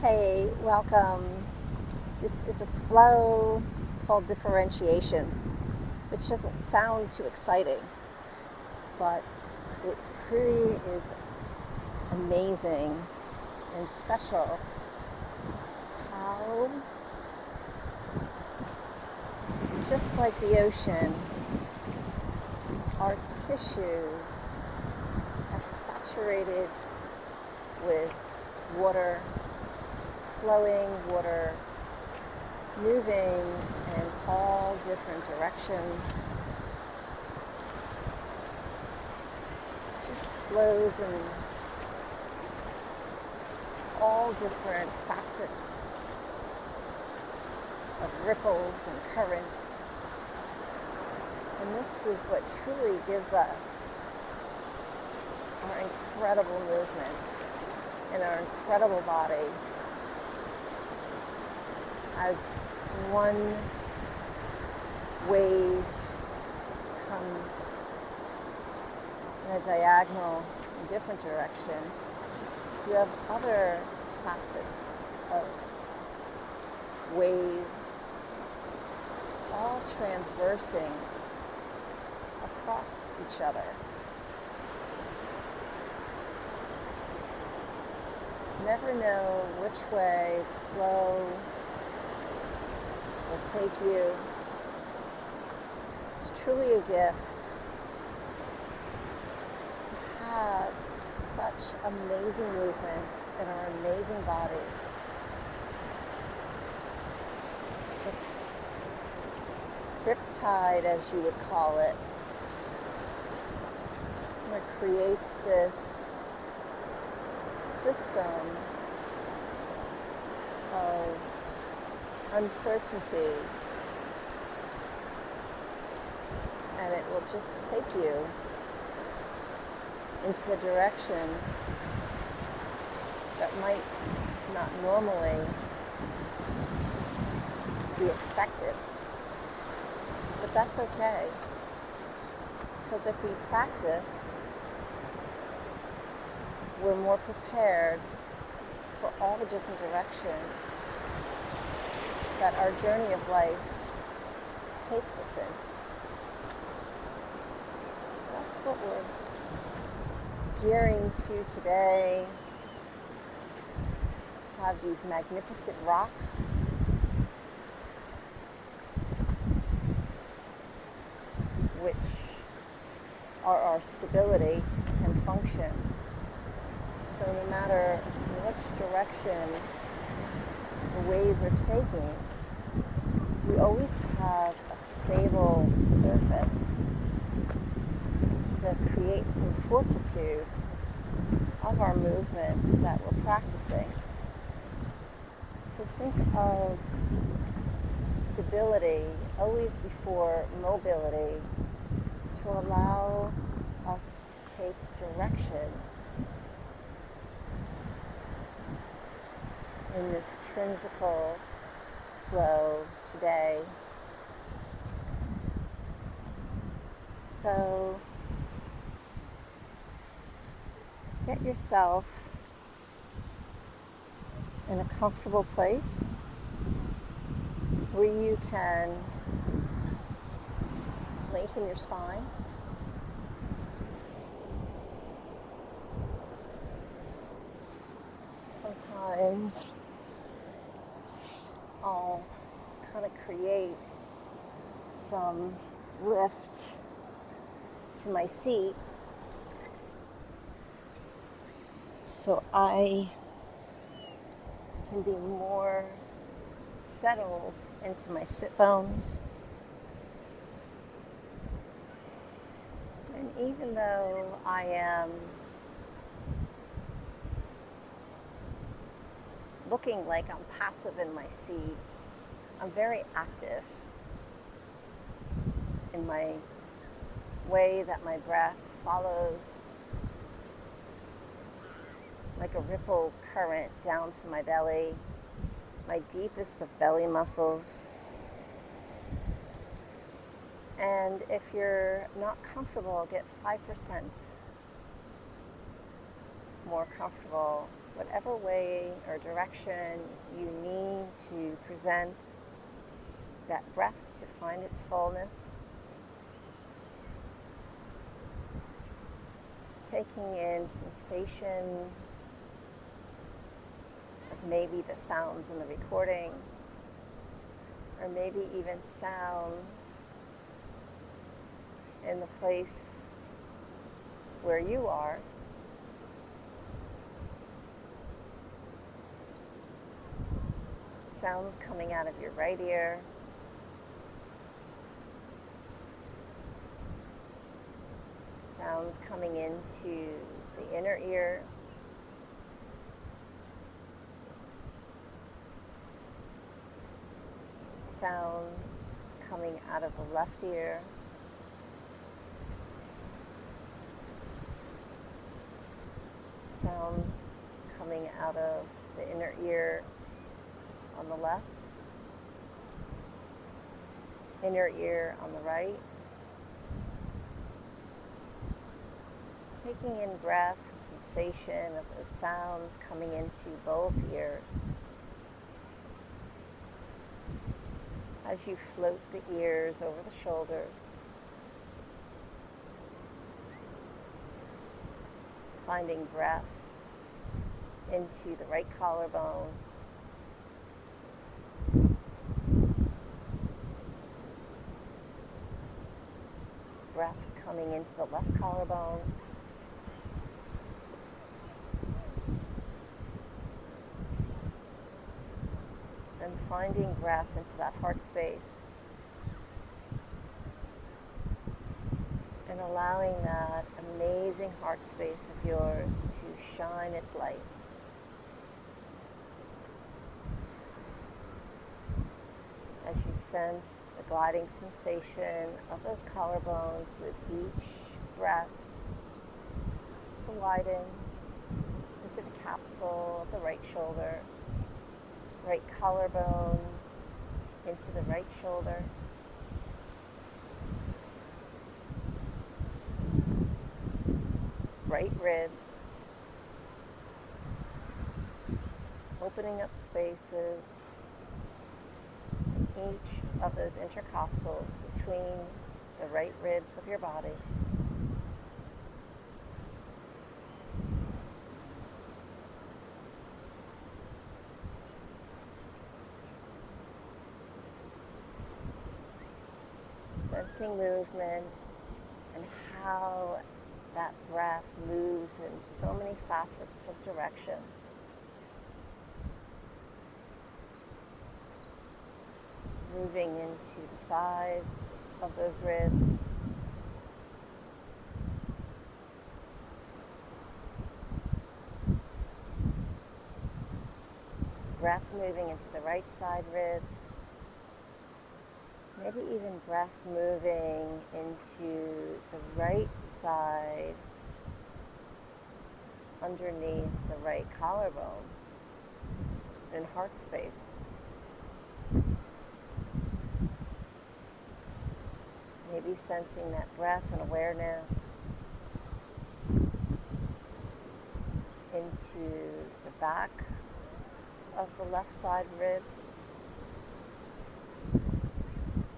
Hey, welcome. This is a flow called differentiation, which doesn't sound too exciting, but it really is amazing and special how, just like the ocean, our tissues are saturated with water, flowing water, moving in all different directions. Just flows in all different facets of ripples and currents. And this is what truly gives us our incredible movements in our incredible body as one wave comes in a diagonal in a different direction. You have other facets of waves all transversing across each other. Never know which way the flow will take you. It's truly a gift to have such amazing movements in our amazing body. The riptide, as you would call it, that creates this system of uncertainty, and it will just take you into the directions that might not normally be expected. But that's okay, because if we practice, we're more prepared for all the different directions that our journey of life takes us in. So that's what we're gearing to today. Have these magnificent rocks, which are our stability and function. So no matter which direction the waves are taking, we always have a stable surface to create some fortitude of our movements that we're practicing. So think of stability always before mobility to allow us to take direction in this trinsical flow today. So get yourself in a comfortable place where you can lengthen your spine. Sometimes I'll kind of create some lift to my seat so I can be more settled into my sit bones. And even though I am looking like I'm passive in my seat, I'm very active in my way that my breath follows like a rippled current down to my belly, my deepest of belly muscles. And if you're not comfortable, get 5% more comfortable whatever way or direction you need to present that breath to find its fullness. Taking in sensations of maybe the sounds in the recording, or maybe even sounds in the place where you are. Sounds coming out of your right ear, sounds coming into the inner ear, sounds coming out of the left ear, sounds coming out of the inner ear on the left, inner ear on the right. Taking in breath, sensation of those sounds coming into both ears. As you float the ears over the shoulders, finding breath into the right collarbone, breath coming into the left collarbone, and finding breath into that heart space, and allowing that amazing heart space of yours to shine its light. As you sense the gliding sensation of those collarbones with each breath to widen into the capsule of the right shoulder, right collarbone into the right shoulder, right ribs, opening up spaces in each of those intercostals between the right ribs of your body. Sensing movement and how that breath moves in so many facets of direction. Moving into the sides of those ribs. Breath moving into the right side ribs. Maybe even breath moving into the right side underneath the right collarbone and heart space. Maybe sensing that breath and awareness into the back of the left side ribs,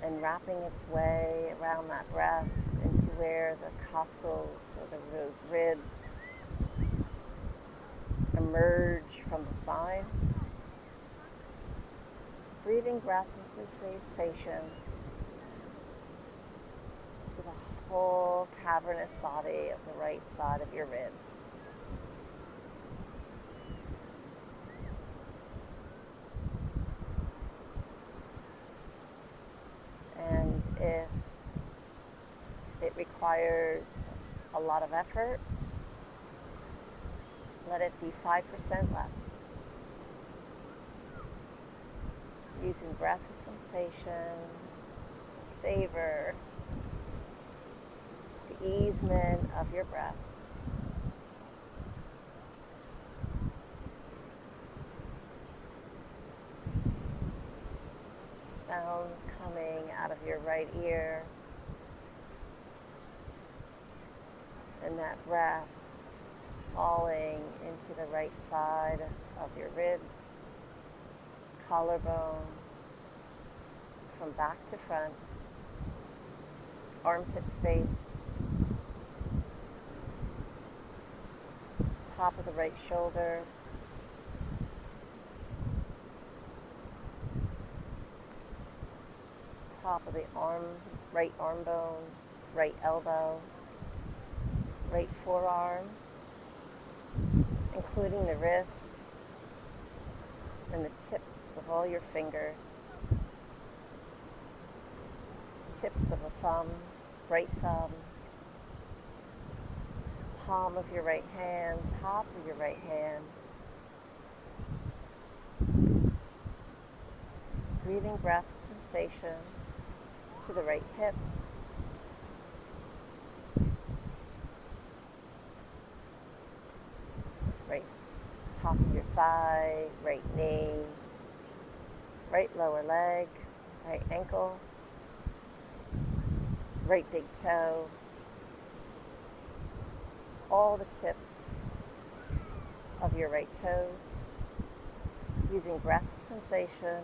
and wrapping its way around that breath into where the costals of those ribs emerge from the spine. Breathing breath and sensation to the whole cavernous body of the right side of your ribs. And if it requires a lot of effort, let it be 5% less. Using breath and sensation to savor the easement of your breath. Sounds coming out of your right ear, and that breath falling into the right side of your ribs, collarbone, from back to front, armpit space, top of the right shoulder, top of the right arm bone, right elbow, right forearm, including the wrist and the tips of all your fingers, tips of the thumb, right thumb, palm of your right hand, top of your right hand. Breathing breath sensation to the right hip, right top of your thigh, right knee, right lower leg, right ankle, right big toe, all the tips of your right toes, using breath sensation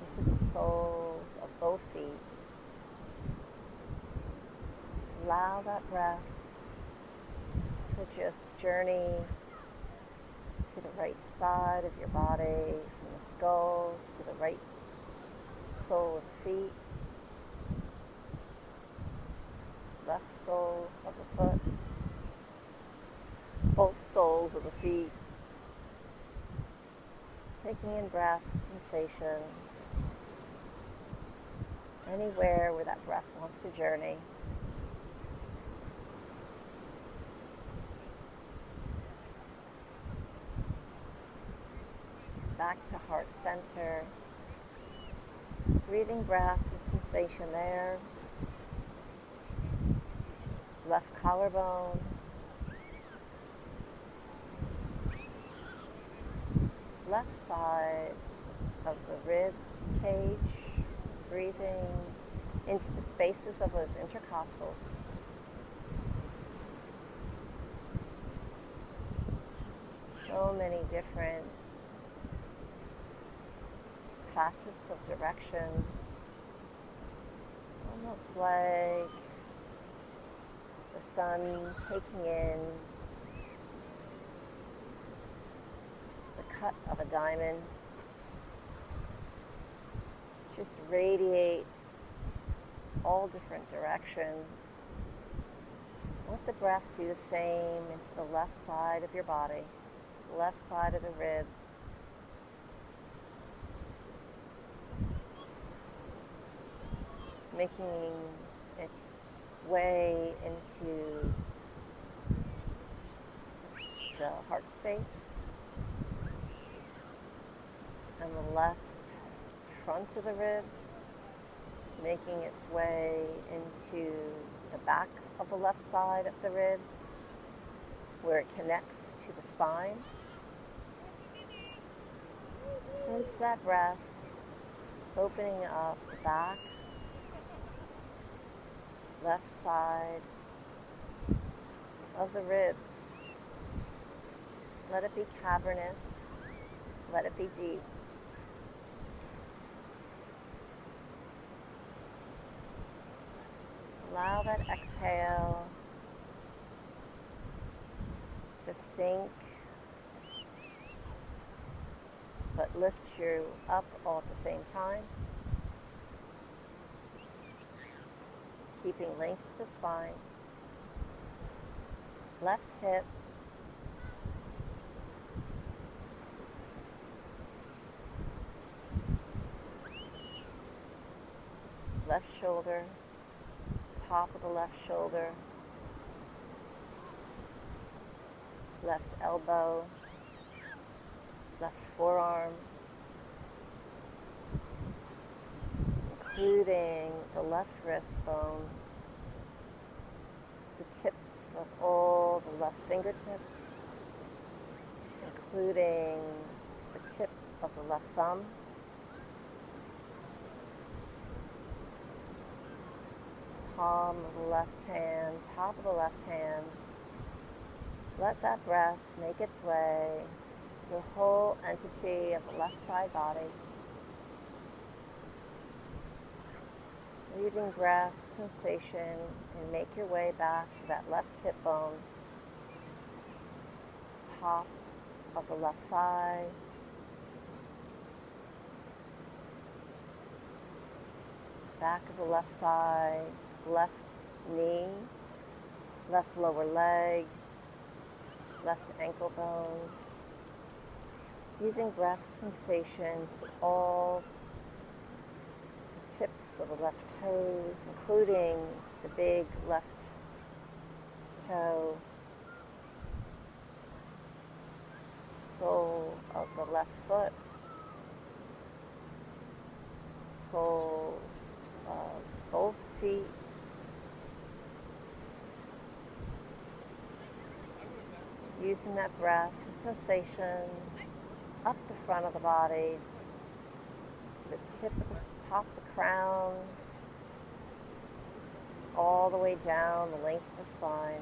into the soles of both feet. Allow that breath to just journey to the right side of your body, from the skull to the right sole of the feet, left sole of the foot, both soles of the feet. Taking in breath sensation anywhere where that breath wants to journey. Back to heart center. Breathing breath and sensation there. Left collarbone. Left sides of the rib cage. Breathing into the spaces of those intercostals. So many different facets of direction, almost like the sun taking in the cut of a diamond, just radiates all different directions. Let the breath do the same into the left side of your body, to the left side of the ribs. Making its way into the heart space and the left front of the ribs, making its way into the back of the left side of the ribs where it connects to the spine. Sense that breath opening up the back, left side of the ribs. Let it be cavernous. Let it be deep. Allow that exhale to sink, but lift you up all at the same time. Keeping length to the spine. Left hip. Left shoulder. Top of the left shoulder. Left elbow. Left forearm. Including the left wrist bones, the tips of all the left fingertips, including the tip of the left thumb, palm of the left hand, top of the left hand, let that breath make its way to the whole entity of the left side body. Breathing breath sensation, and make your way back to that left hip bone, top of the left thigh, back of the left thigh, left knee, left lower leg, left ankle bone. Using breath sensation to all the tips of the left toes, including the big left toe, sole of the left foot, soles of both feet, using that breath and sensation up the front of the body to the tip of the top of the crown, all the way down the length of the spine.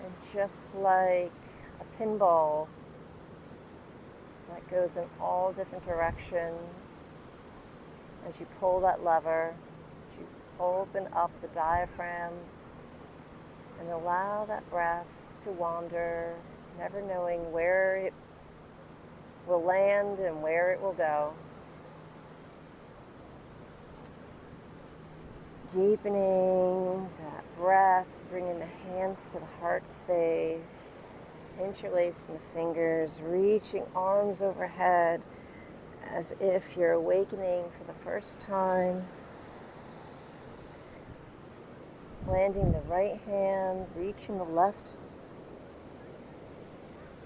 And just like a pinball that goes in all different directions, as you pull that lever, as you open up the diaphragm and allow that breath to wander, never knowing where it will land and where it will go. Deepening that breath, bringing the hands to the heart space, interlacing the fingers, reaching arms overhead as if you're awakening for the first time. Landing the right hand, reaching the left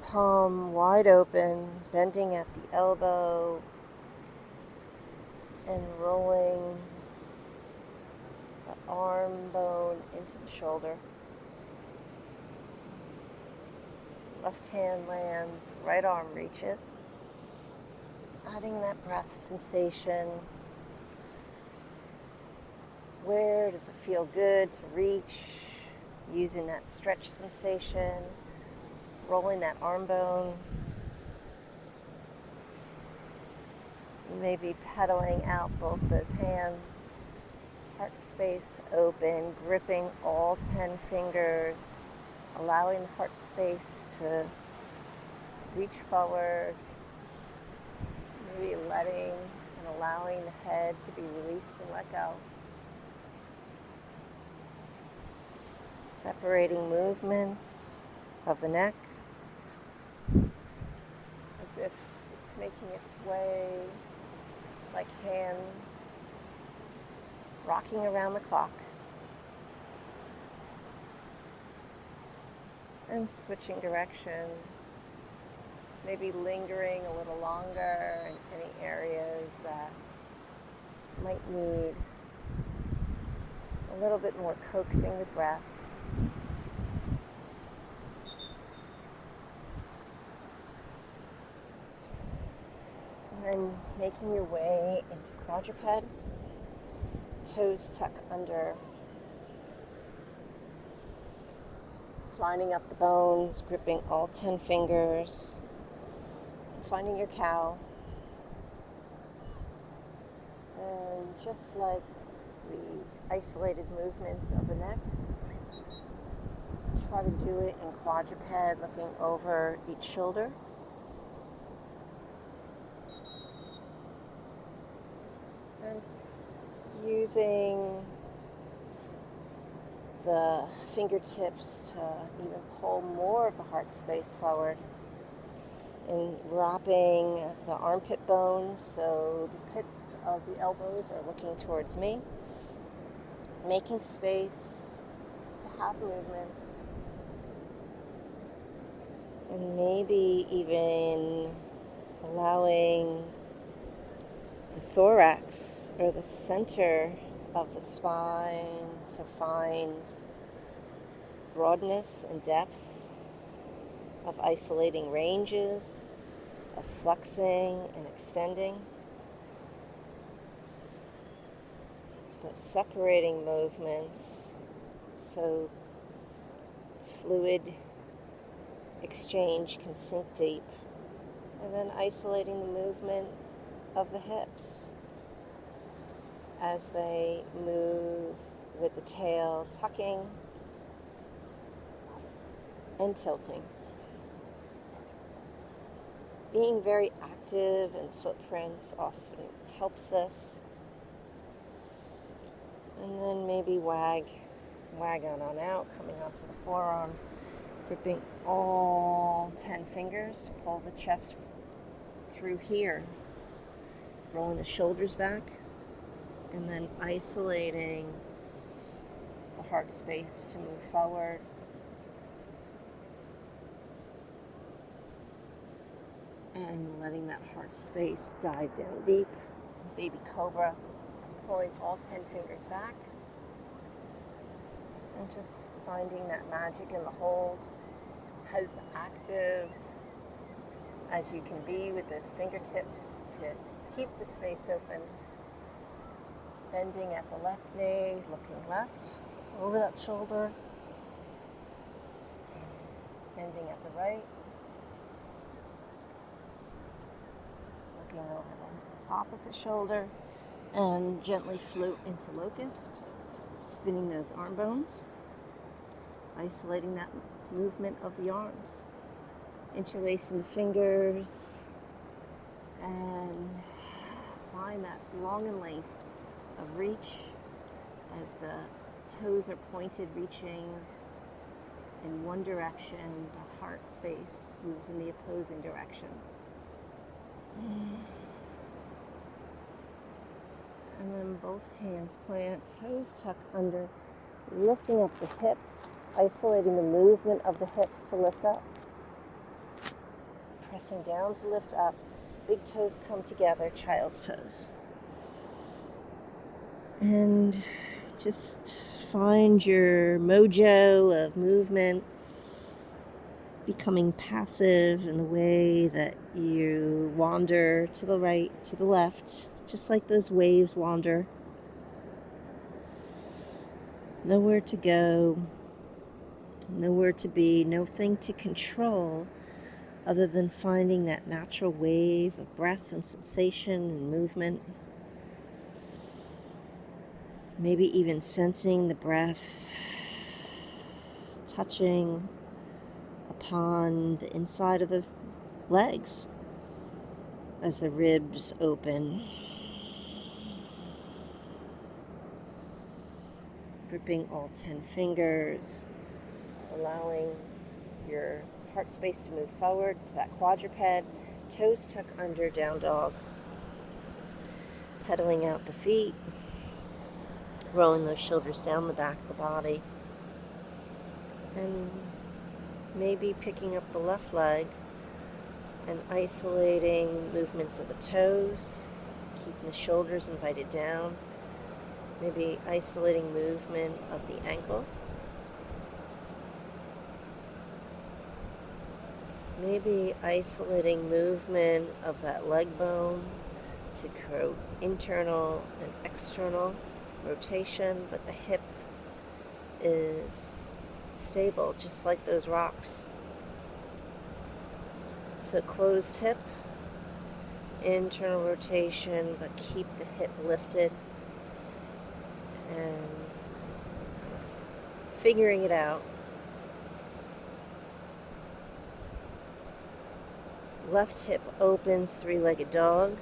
palm wide open, bending at the elbow, and rolling the arm bone into the shoulder. Left hand lands, right arm reaches. Adding that breath sensation. Where does it feel good to reach? Using that stretch sensation, rolling that arm bone. Maybe pedaling out both those hands. Heart space open, gripping all 10 fingers, allowing the heart space to reach forward, maybe letting and allowing the head to be released and let go. Separating movements of the neck as if it's making its way like hands rocking around the clock. And switching directions, maybe lingering a little longer in any areas that might need a little bit more coaxing with breath. And then making your way into quadruped, toes tuck under, lining up the bones, gripping all 10 fingers, finding your cow. And just like the isolated movements of the neck, try to do it in quadruped, looking over each shoulder. And using the fingertips to even pull more of the heart space forward, and wrapping the armpit bones so the pits of the elbows are looking towards me, making space to have movement, and maybe even allowing the thorax or the center of the spine to find broadness and depth, of isolating ranges, of flexing and extending, but separating movements so fluid exchange can sink deep, and then isolating the movement of the hips as they move with the tail tucking and tilting. Being very active in footprints often helps this. And then maybe wag on out, coming onto the forearms, gripping all 10 fingers to pull the chest through here, rolling the shoulders back, and then isolating the heart space to move forward. And letting that heart space dive down deep. Baby cobra, pulling all 10 fingers back. And just finding that magic in the hold, as active as you can be with those fingertips to keep the space open. Bending at the left knee, looking left, over that shoulder. Bending at the right. Looking over the opposite shoulder, and gently float into locust, spinning those arm bones, isolating that movement of the arms, interlacing the fingers, and find that long and length of reach as the toes are pointed, reaching in one direction. The heart space moves in the opposing direction. And then both hands plant, toes tuck under, lifting up the hips, isolating the movement of the hips to lift up. Pressing down to lift up, big toes come together, child's pose. And just find your mojo of movement, becoming passive in the way that you wander to the right, to the left, just like those waves wander. Nowhere to go, nowhere to be, nothing to control other than finding that natural wave of breath and sensation and movement. Maybe even sensing the breath touching upon the inside of the legs as the ribs open. Gripping all 10 fingers, allowing your heart space to move forward to that quadruped, toes tuck under, down dog. Pedaling out the feet, rolling those shoulders down the back of the body. And maybe picking up the left leg and isolating movements of the toes, keeping the shoulders invited down. Maybe isolating movement of the ankle. Maybe isolating movement of that leg bone to create internal and external rotation, but the hip is stable, just like those rocks. So closed hip, internal rotation, but keep the hip lifted, and figuring it out. Left hip opens, three-legged dog,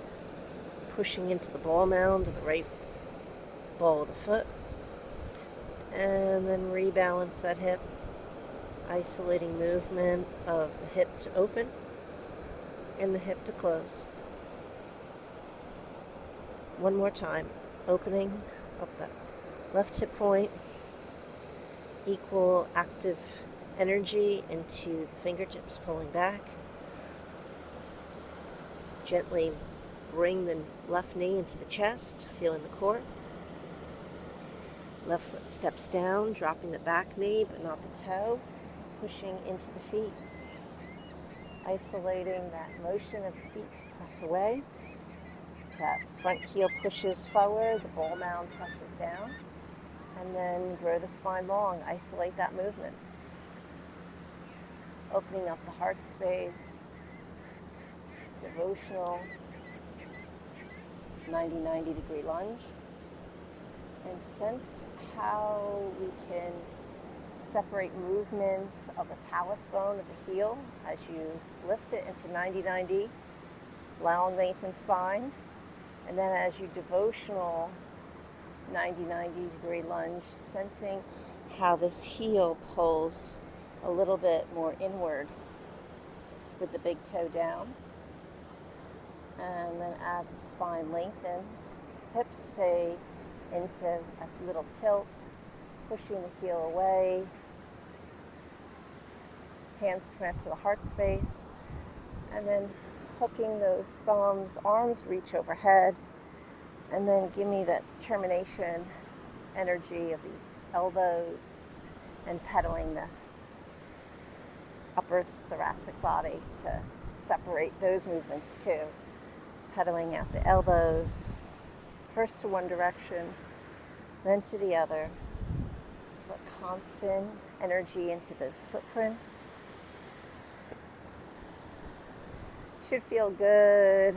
pushing into the ball mound of the right ball of the foot, and then rebalance that hip, isolating movement of the hip to open and the hip to close. One more time, opening up that left hip point, equal active energy into the fingertips, pulling back. Gently bring the left knee into the chest, feeling the core. Left foot steps down, dropping the back knee but not the toe, pushing into the feet. Isolating that motion of the feet to press away. That front heel pushes forward, the ball mound presses down, and then grow the spine long. Isolate that movement. Opening up the heart space, devotional 90 degree lunge, and sense how we can separate movements of the talus bone of the heel as you lift it into 90, long lengthened spine, and then as you devotional 90 degree lunge, sensing how this heel pulls a little bit more inward with the big toe down. And then as the spine lengthens, hips stay into a little tilt, pushing the heel away. Hands connect to the heart space. And then hooking those thumbs, arms reach overhead. And then give me that determination, energy of the elbows and pedaling the upper thoracic body to separate those movements too. Pedaling out the elbows, first to one direction, then to the other. Put constant energy into those footprints. Should feel good.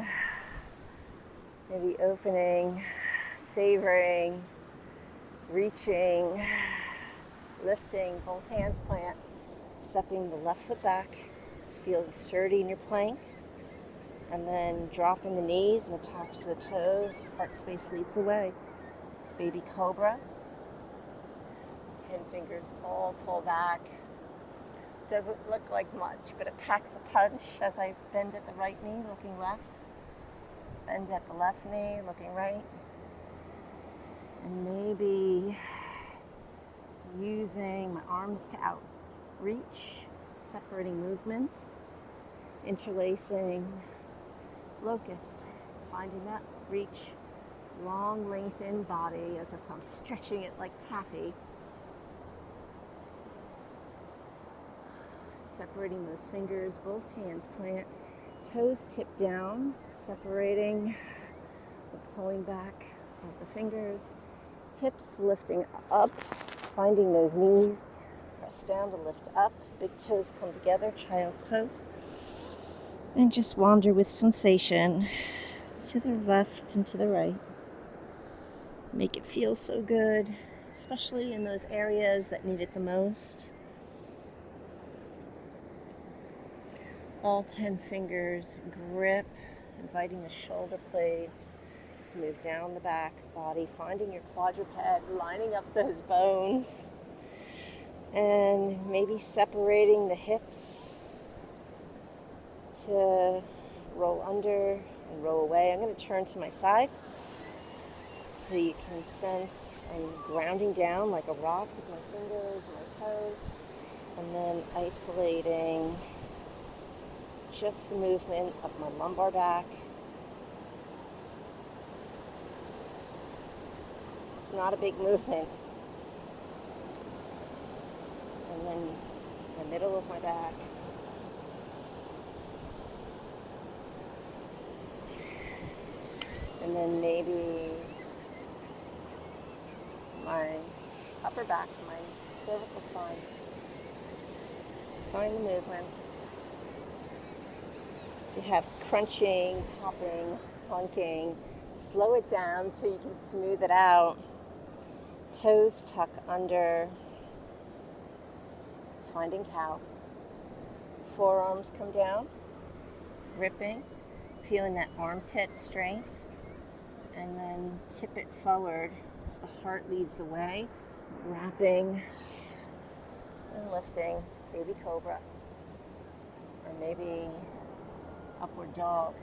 Maybe opening, savoring, reaching, lifting, both hands plant, stepping the left foot back, just feeling sturdy in your plank, and then dropping the knees and the tops of the toes. Heart space leads the way. Baby cobra. 10 fingers all pull back. Doesn't look like much, but it packs a punch as I bend at the right knee, looking left. Bend at the left knee, looking right. And maybe using my arms to outreach, separating movements, interlacing locust, finding that reach, long lengthened body as if I'm stretching it like taffy. Separating those fingers, both hands plant, toes tip down, separating the pulling back of the fingers, hips lifting up, finding those knees, press down to lift up, big toes come together, child's pose, and just wander with sensation to the left and to the right. Make it feel so good, especially in those areas that need it the most. All 10 fingers grip, inviting the shoulder blades to move down the back body, finding your quadruped, lining up those bones, and maybe separating the hips to roll under and roll away. I'm going to turn to my side so you can sense I'm grounding down like a rock with my fingers and my toes, and then isolating just the movement of my lumbar back. It's not a big movement. And then the middle of my back. And then maybe my upper back, my cervical spine. Find the movement. You have crunching, popping, plunking. Slow it down so you can smooth it out. Toes tuck under. Finding cow. Forearms come down. Gripping. Feeling that armpit strength. And then tip it forward as the heart leads the way. Wrapping and lifting. Baby cobra. Or maybe upward dog.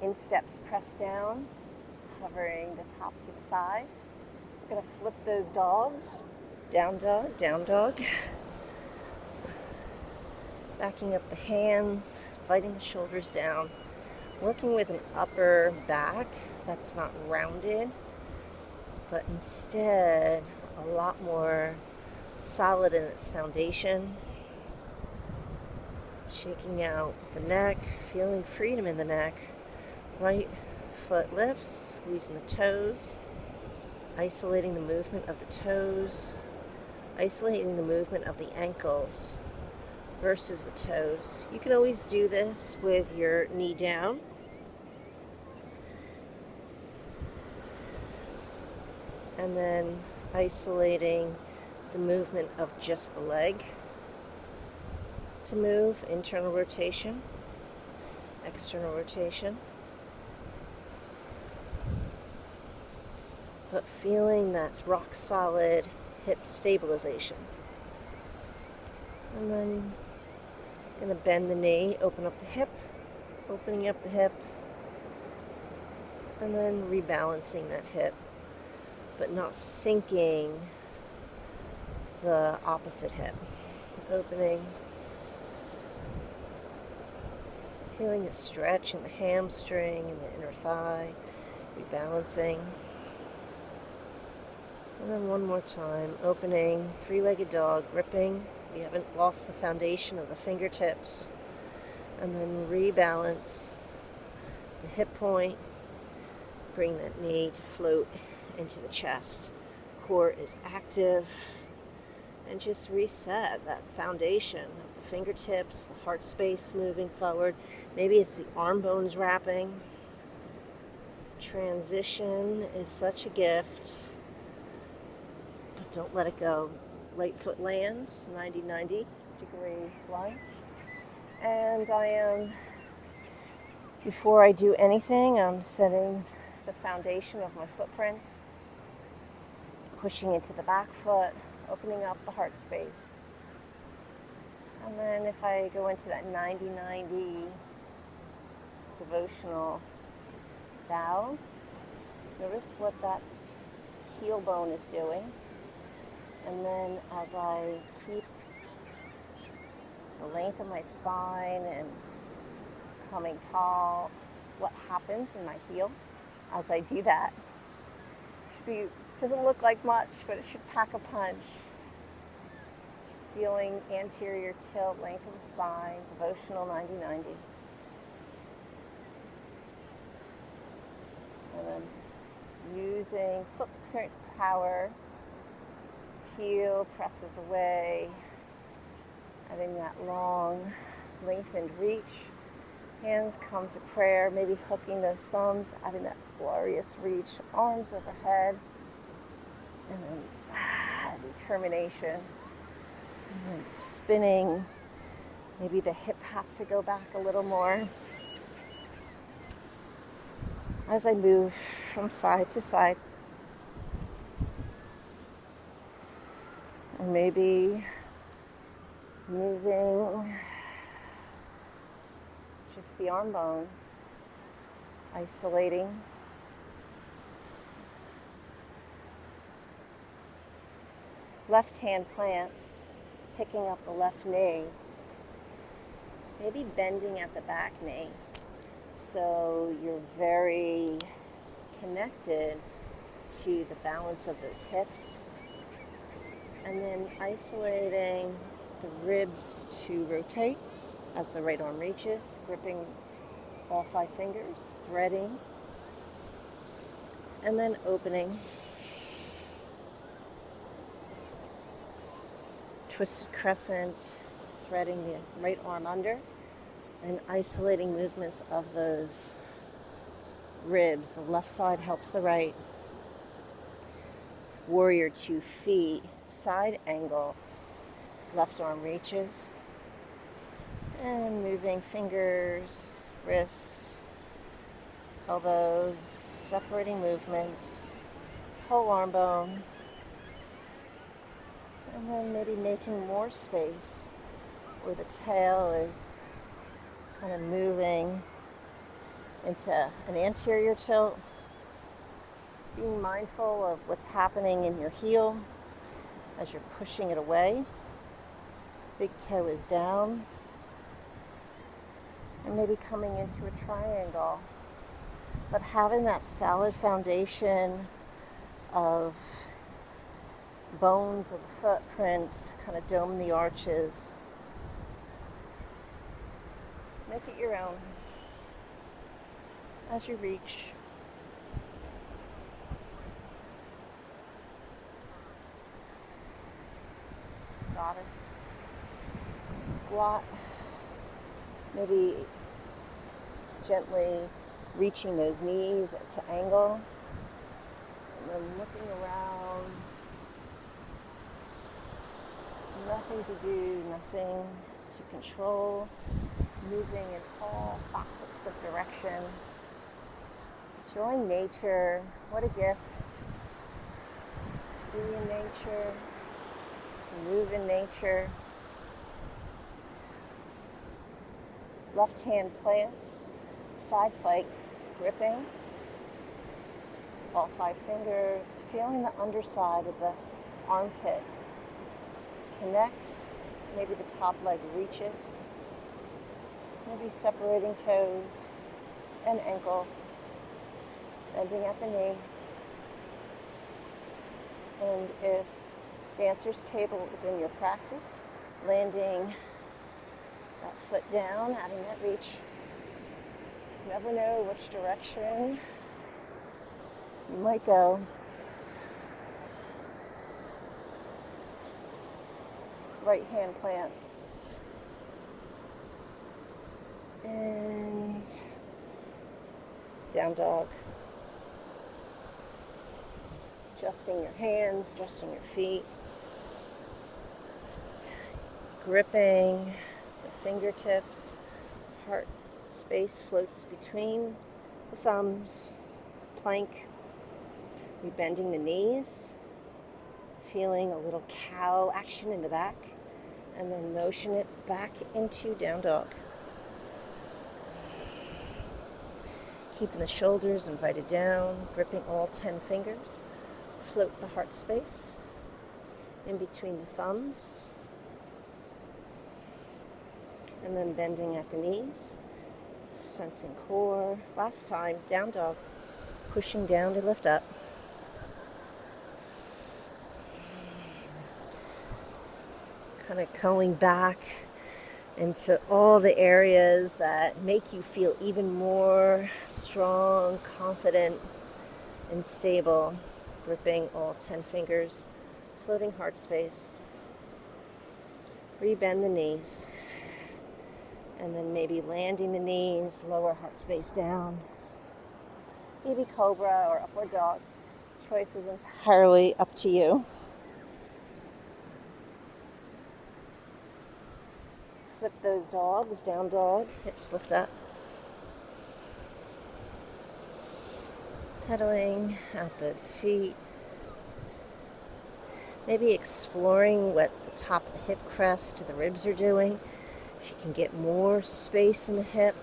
Insteps press down, covering the tops of the thighs. We're going to flip those dogs. Down dog, down dog. Backing up the hands, inviting the shoulders down. Working with an upper back that's not rounded, but instead a lot more solid in its foundation. Shaking out the neck, feeling freedom in the neck, right foot lifts, squeezing the toes, isolating the movement of the toes, isolating the movement of the ankles versus the toes. You can always do this with your knee down. And then isolating the movement of just the leg to move, internal rotation, external rotation. But feeling that's rock solid hip stabilization. And then I'm going to bend the knee, open up the hip, opening up the hip, and then rebalancing that hip, but not sinking the opposite hip. Opening, feeling a stretch in the hamstring and the inner thigh, rebalancing. And then one more time, opening, three-legged dog, gripping. We haven't lost the foundation of the fingertips. And then rebalance the hip point. Bring that knee to float into the chest. Core is active. And just reset that foundation of the fingertips, the heart space moving forward. Maybe it's the arm bones wrapping. Transition is such a gift. Don't let it go. Right foot lands, 90 degree lunge. And I am, before I do anything, I'm setting the foundation of my footprints, pushing into the back foot, opening up the heart space. And then if I go into that 90 devotional bow, notice what that heel bone is doing. And then as I keep the length of my spine and coming tall, what happens in my heel as I do that doesn't look like much, but it should pack a punch. Feeling anterior tilt, length of the spine, devotional 90. And then using footprint power. Heel presses away, having that long, lengthened reach. Hands come to prayer, maybe hooking those thumbs, having that glorious reach, arms overhead, and then determination. And then spinning, maybe the hip has to go back a little more. As I move from side to side. And maybe moving just the arm bones, isolating. Left hand plants, picking up the left knee, maybe bending at the back knee. So you're very connected to the balance of those hips. And then isolating the ribs to rotate as the right arm reaches, gripping all 5 fingers, threading, and then opening. Twisted crescent, threading the right arm under, and isolating movements of those ribs. The left side helps the right. Warrior 2 feet, side angle, left arm reaches, and moving fingers, wrists, elbows, separating movements, whole arm bone, and then maybe making more space where the tail is kind of moving into an anterior tilt. Being mindful of what's happening in your heel as you're pushing it away. Big toe is down. And maybe coming into a triangle. But having that solid foundation of bones of the footprint, kind of dome the arches. Make it your own as you reach. goddess squat. Maybe gently reaching those knees to angle. And then looking around. Nothing to do, nothing to control. Moving in all facets of direction. Enjoying nature. What a gift. To be in nature. To move in nature. Left hand plants, side plank, gripping. All 5 fingers, feeling the underside of the armpit. Connect, maybe the top leg reaches. Maybe separating toes and ankle. Bending at the knee. And if dancer's table is in your practice, landing that foot down, adding that reach. You never know which direction you might go. Right hand plants. And down dog. Adjusting your hands, adjusting your feet. Gripping the fingertips. Heart space floats between the thumbs. Plank. Rebending the knees. Feeling a little cow action in the back. And then motion it back into down dog. Keeping the shoulders invited down, gripping all 10 fingers. Float the heart space in between the thumbs. And then bending at the knees, sensing core. Last time, down dog, pushing down to lift up. Kind of going back into all the areas that make you feel even more strong, confident, and stable. Gripping all 10 fingers, floating heart space. Rebend the knees. And then maybe landing the knees, lower heart space down. Maybe cobra or upward dog. Choice is entirely up to you. Flip those dogs, down dog, hips lift up. Pedaling out those feet. Maybe exploring what the top of the hip crest to the ribs are doing. If you can get more space in the hip.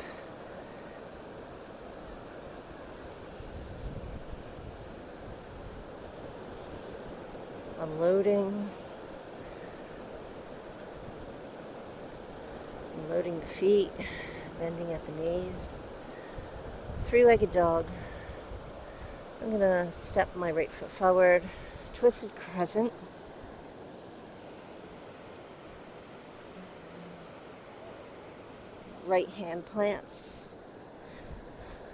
Unloading. Unloading the feet. Bending at the knees. 3-legged dog. I'm going to step my right foot forward. Twisted crescent. Right hand plants.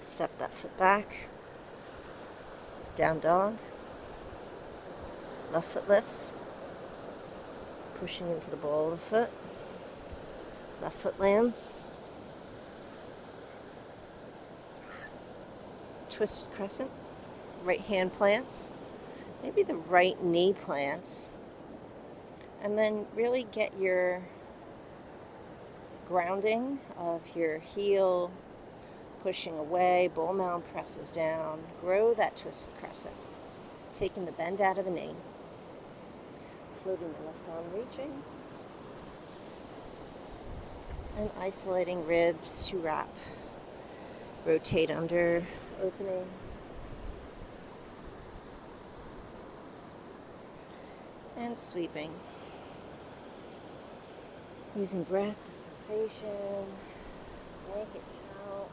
Step that foot back. Down dog. Left foot lifts. Pushing into the ball of the foot. Left foot lands. Twisted crescent. Right hand plants. Maybe the right knee plants. And then really get your grounding of your heel pushing away, bull mound presses down. Grow that twisted crescent. Taking the bend out of the knee. Floating the left arm reaching. And isolating ribs to wrap. Rotate under, opening. And sweeping. Using breath, sensation. Make it count.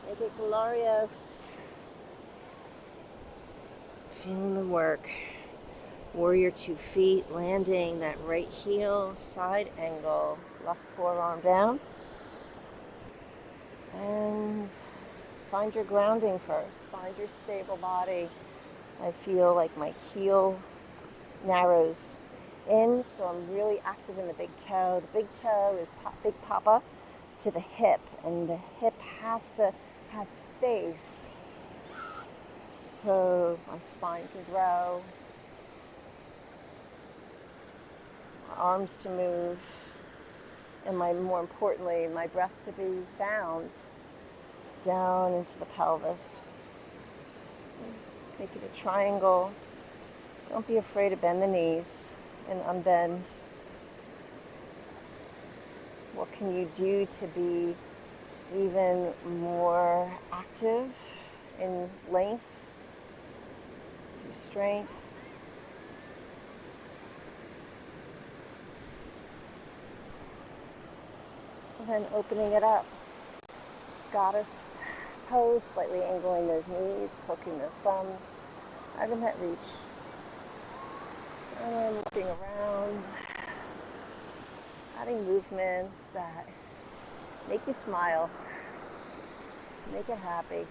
Make it glorious. Feeling the work. Warrior 2 feet, landing that right heel, side angle, left forearm down. And find your grounding first. Find your stable body. I feel like my heel narrows in, so I'm really active in the big toe. The big toe is big papa to the hip, and the hip has to have space so my spine can grow, my arms to move, and more importantly, my breath to be found down into the pelvis. Make it a triangle. Don't be afraid to bend the knees and unbend. What can you do to be even more active in length, through strength? And then opening it up. Goddess pose, slightly angling those knees, hooking those thumbs, having that reach. And then looking around, adding movements that make you smile, make it happy.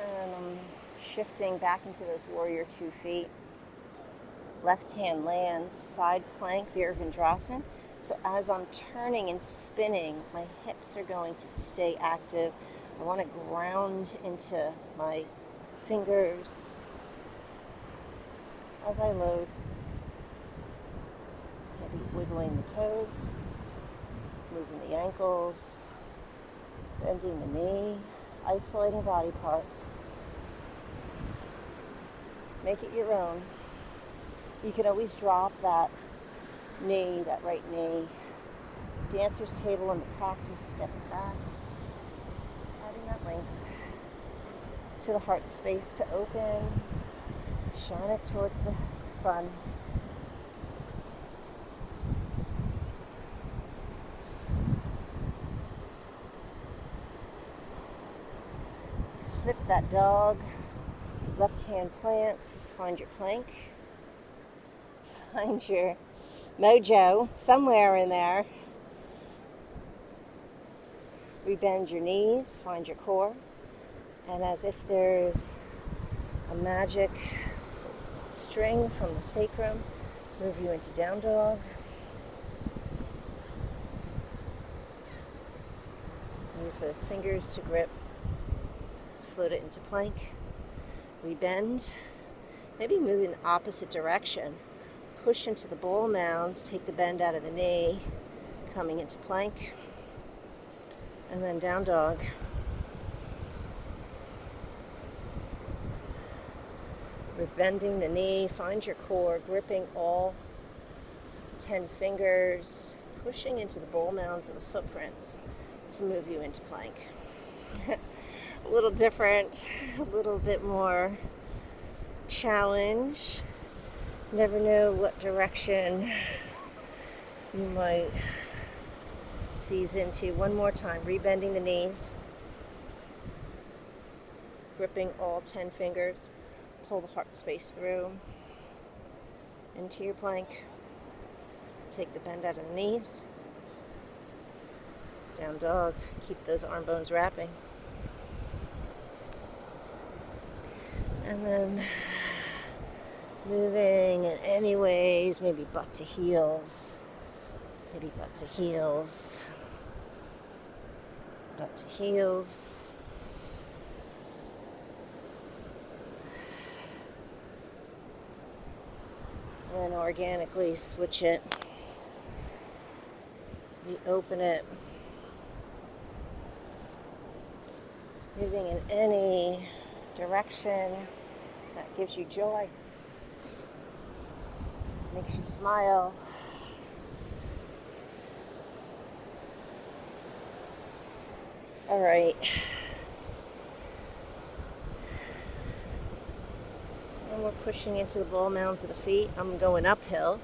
And I'm shifting back into those warrior 2 feet. Left hand lands, side plank, Virabhadrasana. So as I'm turning and spinning, my hips are going to stay active. I want to ground into my fingers as I load. Maybe wiggling the toes, moving the ankles, bending the knee, isolating body parts. Make it your own. You can always drop that knee, that right knee. Dancer's table in the practice, stepping back, adding that length to the heart space to open, shine it towards the sun. Flip that dog, left hand plants, find your plank, find your mojo somewhere in there. Rebend your knees, find your core, and as if there's a magic string from the sacrum, move you into down dog. Use those fingers to grip, float it into plank, rebend, maybe move in the opposite direction. Push into the ball mounds, take the bend out of the knee, coming into plank, and then down dog. We're bending the knee, find your core, gripping all 10 fingers, pushing into the ball mounds of the footprints to move you into plank. A little different, a little bit more challenge. Never know what direction you might seize into. One more time, rebending the knees, gripping all 10 fingers, pull the heart space through into your plank. Take the bend out of the knees, down dog, keep those arm bones wrapping. And then moving in any ways, maybe butt to heels, maybe butt to heels, butt to heels. And then organically switch it. We open it. Moving in any direction that gives you joy, makes you smile. All right. And we're pushing into the ball mounds of the feet. I'm going uphill,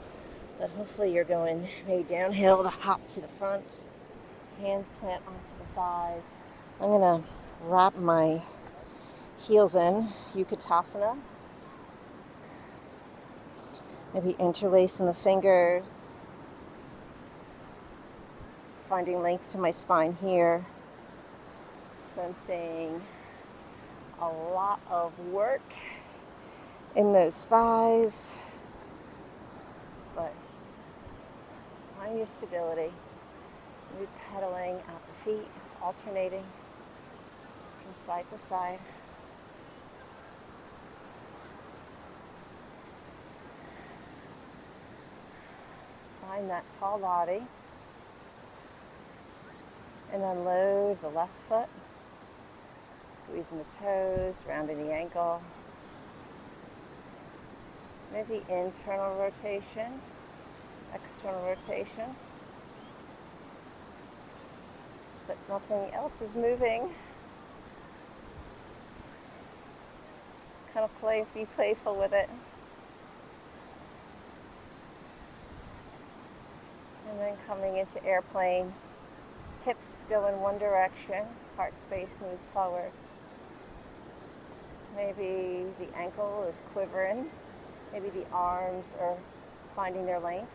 but hopefully you're going maybe downhill to hop to the front. Hands plant onto the thighs. I'm going to wrap my heels in, Utkatasana. Maybe interlacing the fingers, finding length to my spine here. Sensing a lot of work in those thighs. But find your stability. You're pedaling at the feet, alternating from side to side. Find that tall body. And unload the left foot. Squeezing the toes, rounding the ankle. Maybe internal rotation, external rotation. But nothing else is moving. Kind of be playful with it. And then coming into airplane, hips go in one direction, heart space moves forward. Maybe the ankle is quivering, maybe the arms are finding their length.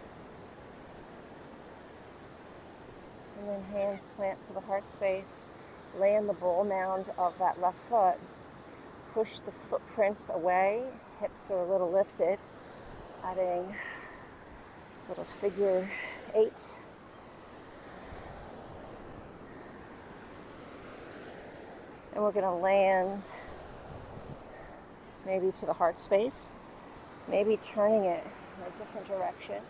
And then hands plant to the heart space, land the ball mound of that left foot. Push the footprints away, hips are a little lifted, adding a little figure 8. And we're going to land maybe to the heart space, maybe turning it in a different direction.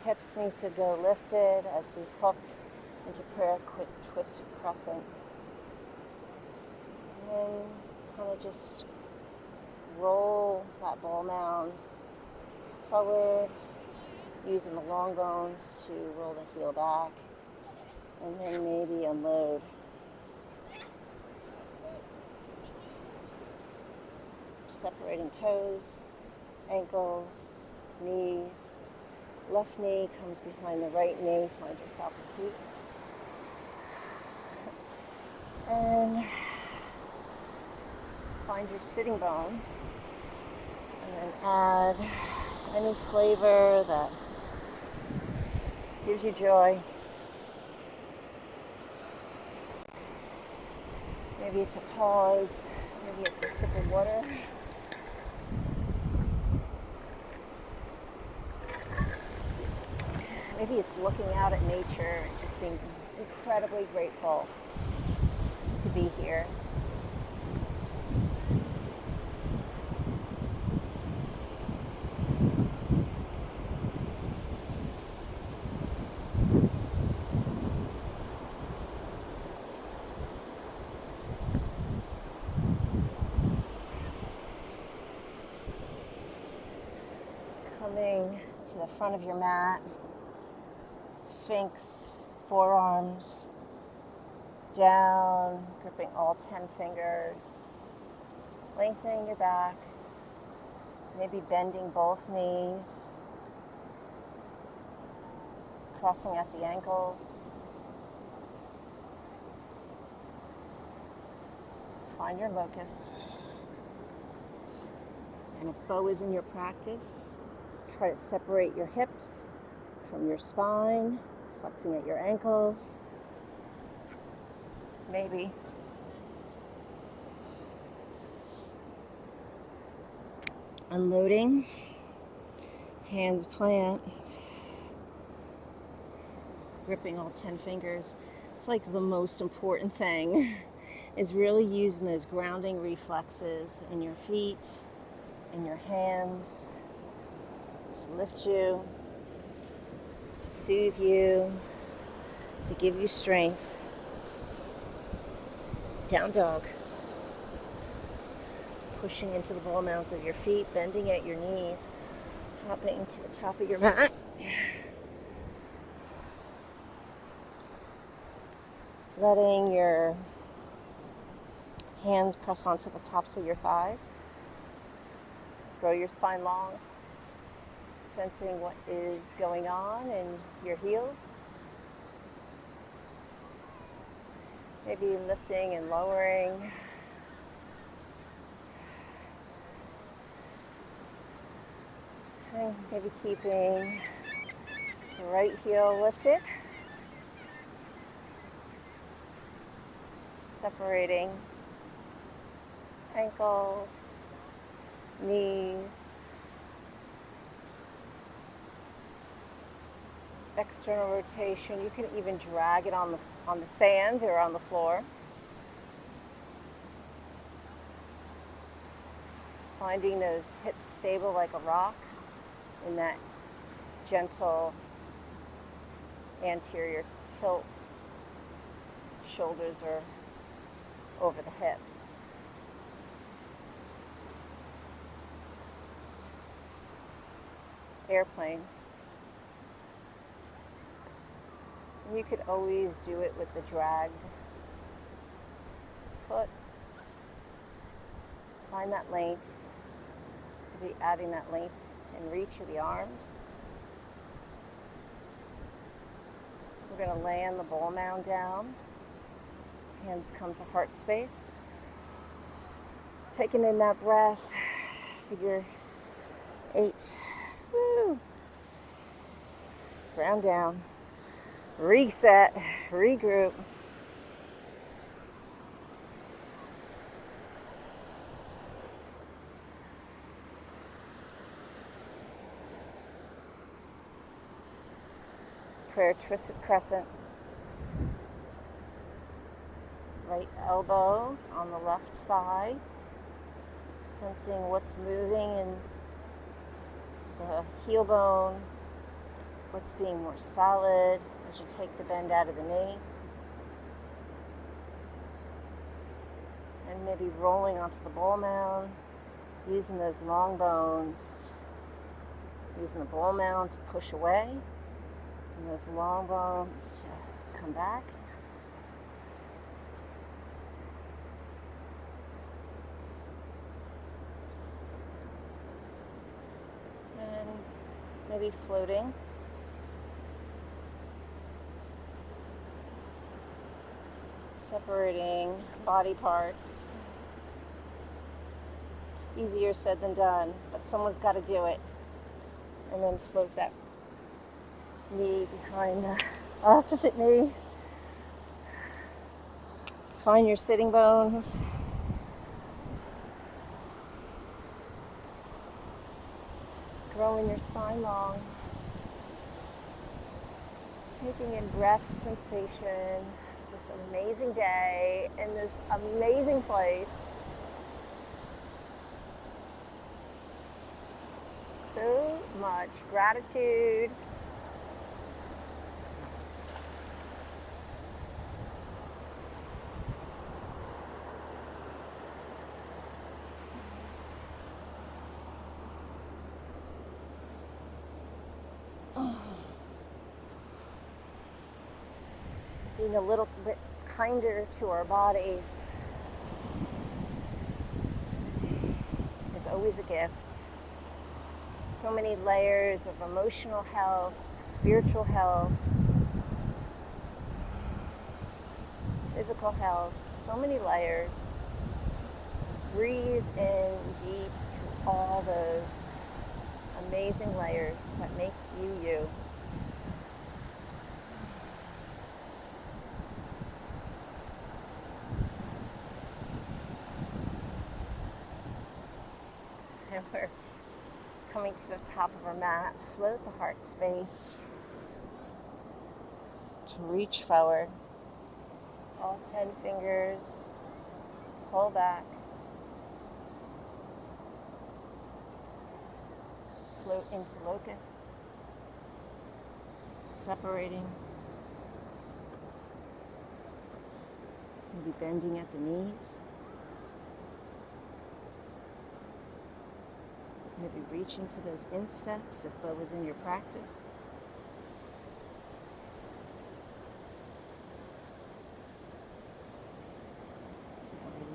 Hips need to go lifted as we hook into prayer, quick twisted crescent. And then kind of just roll that ball mound forward, using the long bones to roll the heel back, and then maybe unload. Separating toes, ankles, knees. Left knee comes behind the right knee. Find yourself a seat. And find your sitting bones. And then add any flavor that gives you joy. Maybe it's a pause. Maybe it's a sip of water. Maybe it's looking out at nature and just being incredibly grateful to be here. Coming to the front of your mat. Sphinx, forearms down, gripping all 10 fingers, lengthening your back, maybe bending both knees, crossing at the ankles. Find your locust. And if bow is in your practice, try to separate your hips from your spine, flexing at your ankles. Maybe. Unloading. Hands plant. Gripping all 10 fingers. It's like the most important thing is really using those grounding reflexes in your feet, in your hands, to lift you, to soothe you, to give you strength. Down dog. Pushing into the ball mounds of your feet, bending at your knees, hopping to the top of your mat. Letting your hands press onto the tops of your thighs. Grow your spine long. Sensing what is going on in your heels. Maybe lifting and lowering. And maybe keeping the right heel lifted. separating ankles, knees, external rotation. You can even drag it on the sand or on the floor. Finding those hips stable like a rock in that gentle anterior tilt. Shoulders are over the hips. Airplane. You could always do it with the dragged foot. Find that length. Maybe adding that length and reach of the arms. We're going to land the ball mound down. Hands come to heart space. Taking in that breath. Figure 8. Woo. Ground down. Reset. Regroup. Prayer twisted crescent. Right elbow on the left thigh. Sensing what's moving in the heel bone. What's being more solid as you take the bend out of the knee. And maybe rolling onto the ball mound. Using those long bones. Using the ball mound to push away. And those long bones to come back. And maybe floating. Separating body parts. Easier said than done, but someone's got to do it. And then float that knee behind the opposite knee. Find your sitting bones. Growing your spine long. Taking in breath sensation. This amazing day in this amazing place. So much gratitude. Being a little bit kinder to our bodies is always a gift. So many layers of emotional health, spiritual health, physical health, so many layers. Breathe in deep to all those amazing layers that make you you. And we're coming to the top of our mat. Float the heart space to reach forward. All 10 fingers. Pull back. Float into locust. Separating. Maybe bending at the knees. Maybe reaching for those insteps if bow is in your practice.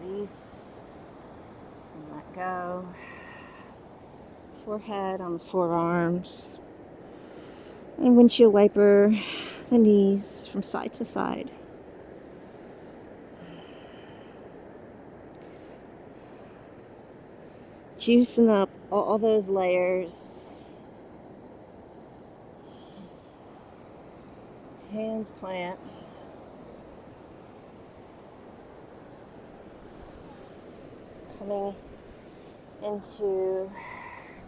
Release and let go. Forehead on the forearms. And windshield wiper the knees from side to side. Juicing up all those layers. Hands plant. Coming into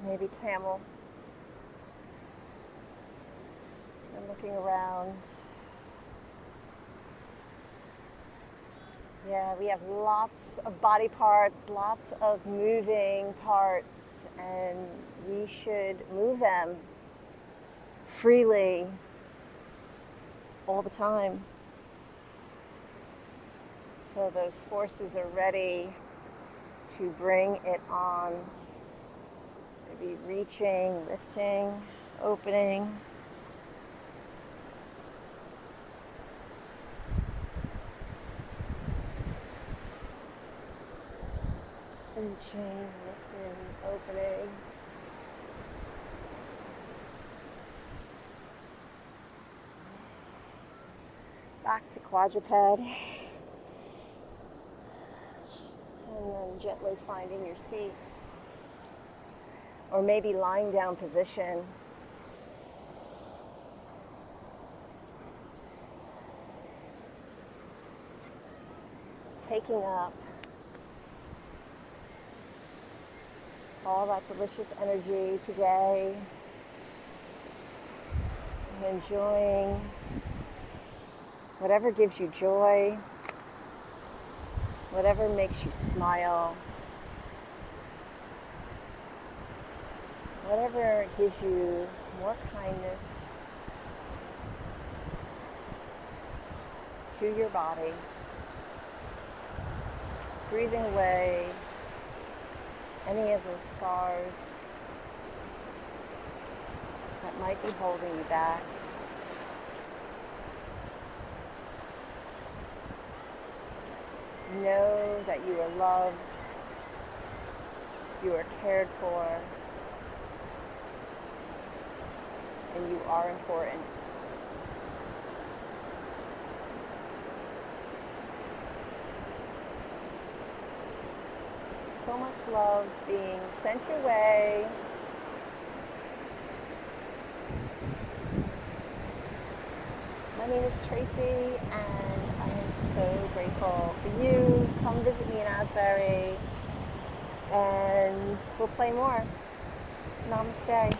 maybe camel. And looking around. Yeah, we have lots of body parts, lots of moving parts, and we should move them freely all the time. So those forces are ready to bring it on. Maybe reaching, lifting, opening. Reaching, lifting, opening. Back to quadruped. And then gently finding your seat. Or maybe lying down position. Taking up all that delicious energy today. And enjoying whatever gives you joy, whatever makes you smile, whatever gives you more kindness to your body. Breathing away any of those scars that might be holding you back. Know that you are loved, you are cared for, and you are important. So much love being sent your way. My name is Tracy, and I am so grateful for you. Come visit me in Asbury, and we'll play more. Namaste.